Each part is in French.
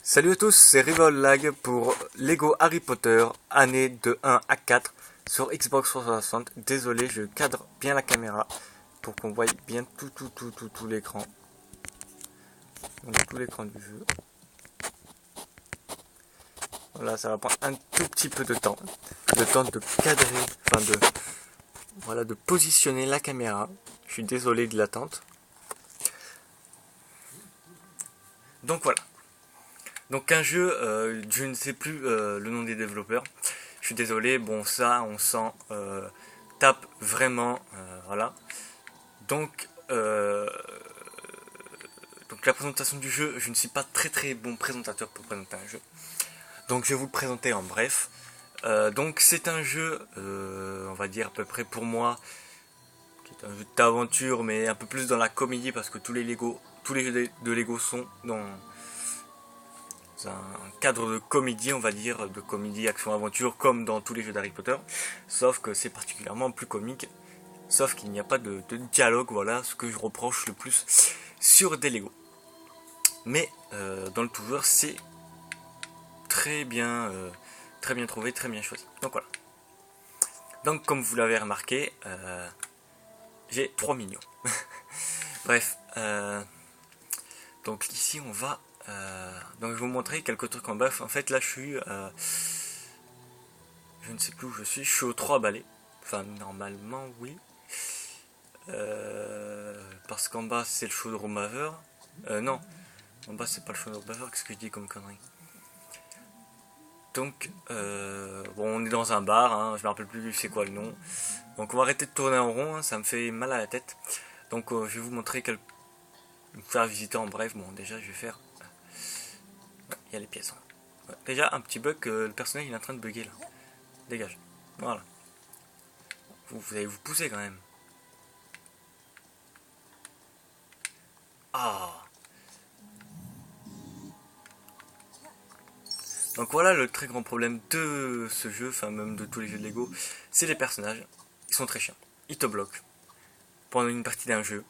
Salut à tous, c'est Rival pour Lego Harry Potter, année de 1 à 4 sur Xbox 360. Désolé, je cadre bien la caméra pour qu'on voie bien tout l'écran. Donc tout l'écran du jeu. Voilà, ça va prendre un tout petit peu de temps. Le temps de cadrer, de positionner la caméra. Je suis désolé de l'attente. Donc voilà. Donc un jeu, je ne sais plus le nom des développeurs. Je suis désolé, bon ça on sent tape vraiment, voilà. Donc, donc la présentation du jeu, je ne suis pas très bon présentateur pour présenter un jeu. Donc je vais vous le présenter en bref. Donc c'est un jeu, on va dire à peu près pour moi, qui est un jeu d'aventure mais un peu plus dans la comédie parce que tous les jeux de Lego sont dans un cadre de comédie, on va dire, de comédie, action, aventure, comme dans tous les jeux d'Harry Potter, sauf que c'est particulièrement plus comique, sauf qu'il n'y a pas de dialogue, voilà ce que je reproche le plus sur des Lego. Mais dans le tout joueur, c'est très bien trouvé, très bien choisi. Donc voilà. Donc comme vous l'avez remarqué, j'ai 3 millions. Bref, donc ici on va donc je vais vous montrer quelques trucs en bref. En fait là je suis je ne sais plus où je suis au 3 balais. Enfin normalement oui. Parce qu'en bas c'est le showroom Haver. Non, en bas c'est pas le showroom Haver, qu'est-ce que je dis comme connerie. Donc bon on est dans un bar, hein, je me rappelle plus c'est quoi le nom. Donc on va arrêter de tourner en rond, hein, ça me fait mal à la tête. Donc je vais vous montrer vous faire visiter en bref. Bon déjà je vais faire. Il y a les pièces. Ouais, déjà un petit bug, le personnage il est en train de bugger là. Dégage. Voilà. Vous allez vous pousser quand même. Ah. Donc voilà le très grand problème de ce jeu, enfin même de tous les jeux de Lego, c'est les personnages. Ils sont très chiants. Ils te bloquent pendant une partie d'un jeu.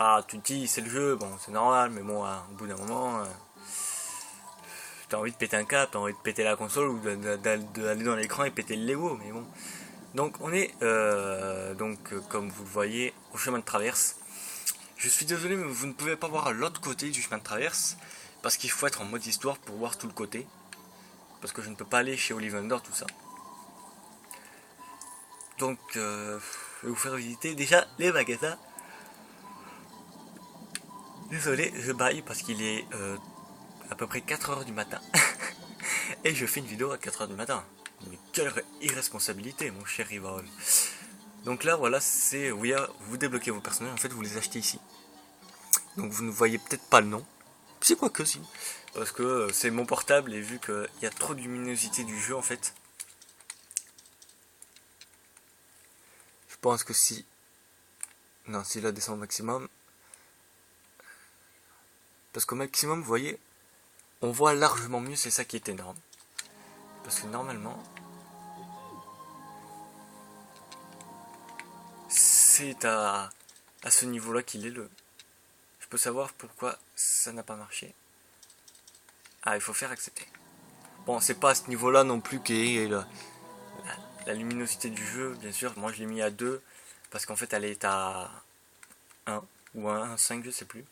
Ah, tu te dis c'est le jeu, bon c'est normal, mais bon, au bout d'un moment, t'as envie de péter un câble, t'as envie de péter la console ou d'aller dans l'écran et péter le Lego, mais bon. Donc on est, comme vous le voyez, au chemin de traverse. Je suis désolé, mais vous ne pouvez pas voir l'autre côté du chemin de traverse, parce qu'il faut être en mode histoire pour voir tout le côté. Parce que je ne peux pas aller chez Ollivander, tout ça. Donc, je vais vous faire visiter déjà les magasins. Désolé, je baille parce qu'il est à peu près 4h du matin. Et je fais une vidéo à 4h du matin. Mais quelle irresponsabilité, mon cher rival. Donc là, voilà, c'est vous débloquez vos personnages. En fait, vous les achetez ici. Donc vous ne voyez peut-être pas le nom. C'est quoi que si. Parce que c'est mon portable et vu qu'il y a trop de luminosité du jeu, en fait. Je pense que si... Non, si la descend au maximum. Parce qu'au maximum, vous voyez, on voit largement mieux, c'est ça qui est énorme. Parce que normalement, c'est à ce niveau-là qu'il est le... Je peux savoir pourquoi ça n'a pas marché. Ah, il faut faire accepter. Bon, c'est pas à ce niveau-là non plus qu'est la luminosité du jeu, bien sûr. Moi, je l'ai mis à 2, parce qu'en fait, elle est à 1, ou à 1,5, je sais plus.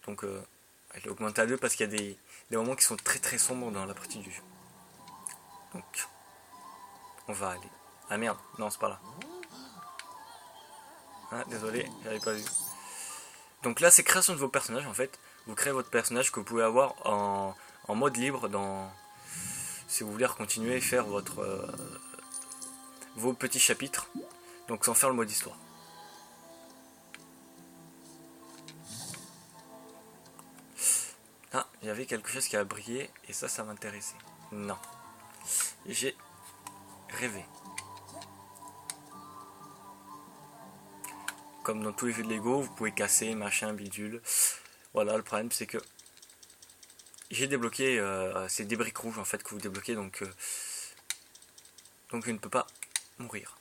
Donc, elle est augmentée à 2 parce qu'il y a des moments qui sont très sombres dans la partie du jeu. Donc, on va aller. Ah merde, non, c'est pas là. Ah, désolé, j'avais pas vu. Donc là, c'est création de vos personnages en fait. Vous créez votre personnage que vous pouvez avoir en mode libre si vous voulez continuer à faire vos petits chapitres. Donc sans faire le mode histoire. Ah, il y avait quelque chose qui a brillé et ça m'intéressait. Non. J'ai rêvé. Comme dans tous les jeux de Lego, vous pouvez casser, machin, bidule. Voilà, le problème c'est que j'ai débloqué, c'est des briques rouges en fait que vous débloquez, donc je ne peux pas mourir.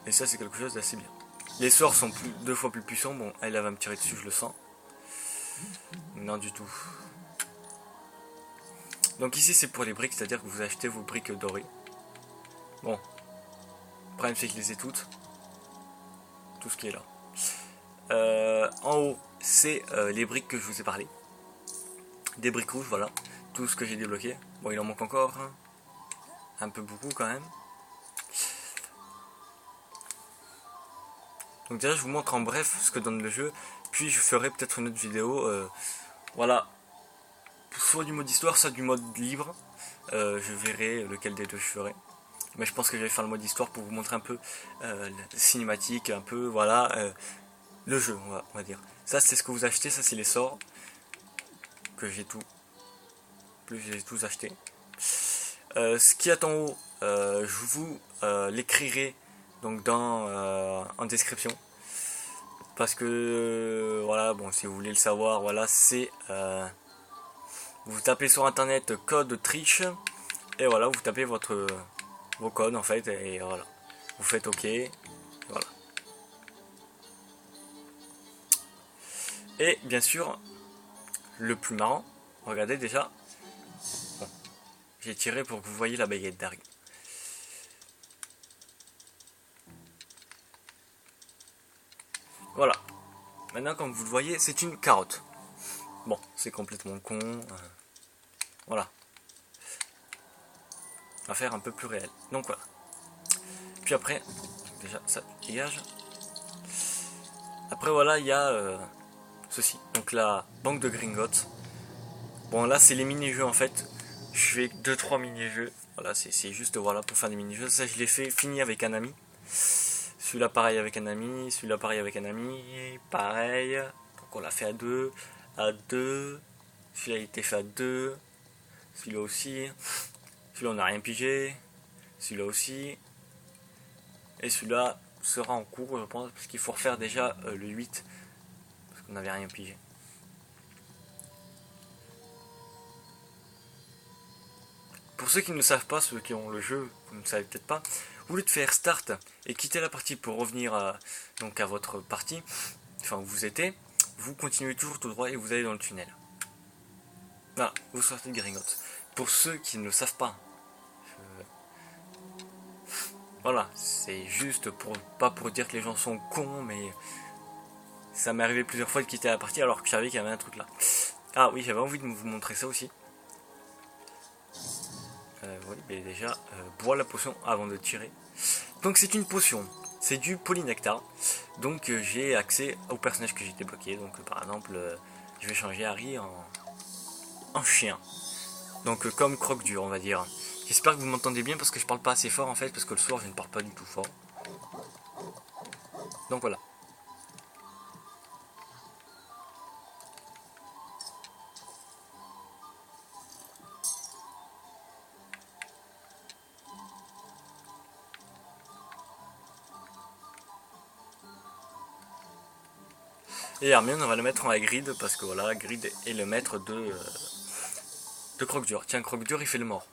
Et ça c'est quelque chose d'assez bien. Les sorts sont 2 fois plus puissants, bon elle va me tirer dessus, je le sens. Non du tout. Donc ici c'est pour les briques, c'est-à-dire que vous achetez vos briques dorées. Bon, le problème c'est que je les ai toutes. Tout ce qui est là. En haut, c'est les briques que je vous ai parlé. Des briques rouges, voilà. Tout ce que j'ai débloqué. Bon, il en manque encore. Hein. Un peu beaucoup quand même. Donc déjà, je vous montre en bref ce que donne le jeu. Puis je ferai peut-être une autre vidéo. Voilà. Soit du mode histoire, soit du mode libre. Je verrai lequel des deux je ferai. Mais je pense que je vais faire le mode histoire pour vous montrer un peu la cinématique, un peu, voilà, le jeu, on va dire. Ça, c'est ce que vous achetez, ça, c'est les sorts. Que j'ai tout. Plus j'ai tous acheté. Ce qui est en haut, je vous l'écrirai donc en description. Parce que, voilà, bon, si vous voulez le savoir, voilà, c'est... vous tapez sur internet code triche. Et voilà, vous tapez vos codes en fait, et voilà. Vous faites OK, et voilà. Et bien sûr, le plus marrant, regardez déjà, bon, j'ai tiré pour que vous voyez la baguette d'argue. Voilà. Maintenant, comme vous le voyez, c'est une carotte. Bon, c'est complètement con. Voilà. On va faire un peu plus réel. Donc voilà. Puis après, déjà ça dégage. Après voilà, il y a ceci. Donc la banque de Gringotts. Bon là c'est les mini-jeux en fait. Je fais 2-3 mini-jeux. Voilà, c'est juste voilà pour faire des mini-jeux. Ça je l'ai fait fini avec un ami. Celui-là pareil avec un ami. Celui-là pareil avec un ami. Pareil. Donc on l'a fait à deux. À deux. Celui-là il était fait à deux. Celui-là aussi. Celui-là on n'a rien pigé. Celui-là aussi. Et celui-là sera en cours je pense. Parce qu'il faut refaire déjà le 8. Parce qu'on n'avait rien pigé. Pour ceux qui ne le savent pas, ceux qui ont le jeu, vous ne le savez peut-être pas, au lieu de faire start et quitter la partie pour revenir donc à votre partie, enfin où vous étiez, vous continuez toujours tout droit et vous allez dans le tunnel. Voilà, vous sortez de Gringotts. Pour ceux qui ne le savent pas, voilà, c'est juste pas pour dire que les gens sont cons, mais ça m'est arrivé plusieurs fois de quitter la partie alors que je savais qu'il y avait un truc là. Ah oui, j'avais envie de vous montrer ça aussi. Oui, mais déjà, bois la potion avant de tirer. Donc c'est une potion, c'est du polynectar. Donc j'ai accès au personnage que j'ai débloqué. Donc par exemple, je vais changer Harry en chien. Donc comme croque-dur, on va dire. J'espère que vous m'entendez bien parce que je parle pas assez fort en fait, parce que le soir je ne parle pas du tout fort. Donc voilà. Et Hermione, on va le mettre en Hagrid parce que voilà, Hagrid est le maître de croque-dur. Tiens, croque-dur, il fait le mort.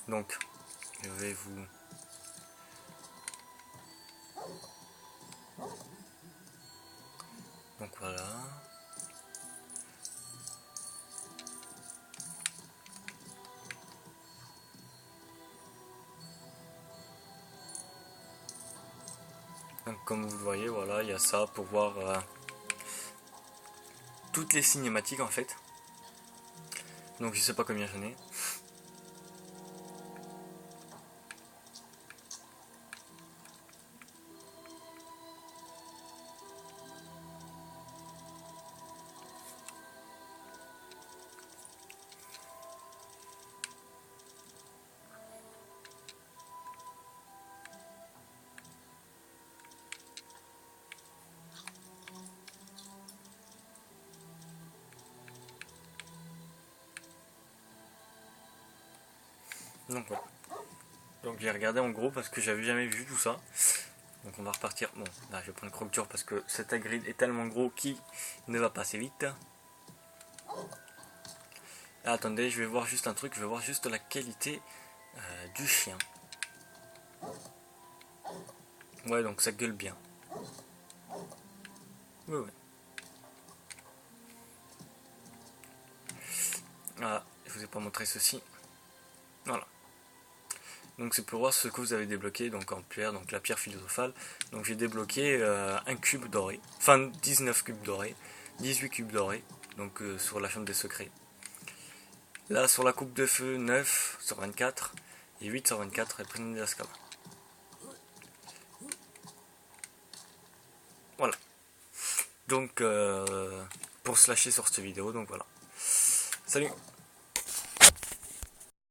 Donc, je vais vous... Donc voilà. Donc comme vous le voyez, voilà, il y a ça pour voir toutes les cinématiques en fait. Donc je sais pas combien j'en ai. Donc voilà. Donc j'ai regardé en gros parce que j'avais jamais vu tout ça. Donc on va repartir. Bon, là je vais prendre croque-dur parce que cet Hagrid est tellement gros qu'il ne va pas assez vite. Ah, attendez, je vais voir juste un truc, je vais voir juste la qualité du chien. Ouais, donc ça gueule bien. Ouais, ouais. Ah, je vous ai pas montré ceci. Voilà. Donc c'est pour voir ce que vous avez débloqué, donc en pierre, donc la pierre philosophale. Donc j'ai débloqué un cube doré, enfin 19 cubes dorés, 18 cubes dorés, donc sur la chambre des secrets. Là sur la coupe de feu, 9 sur 24 et 8 sur 24 et prisonnier d'Azkaban. Voilà. Donc pour se lâcher sur cette vidéo, donc voilà. Salut.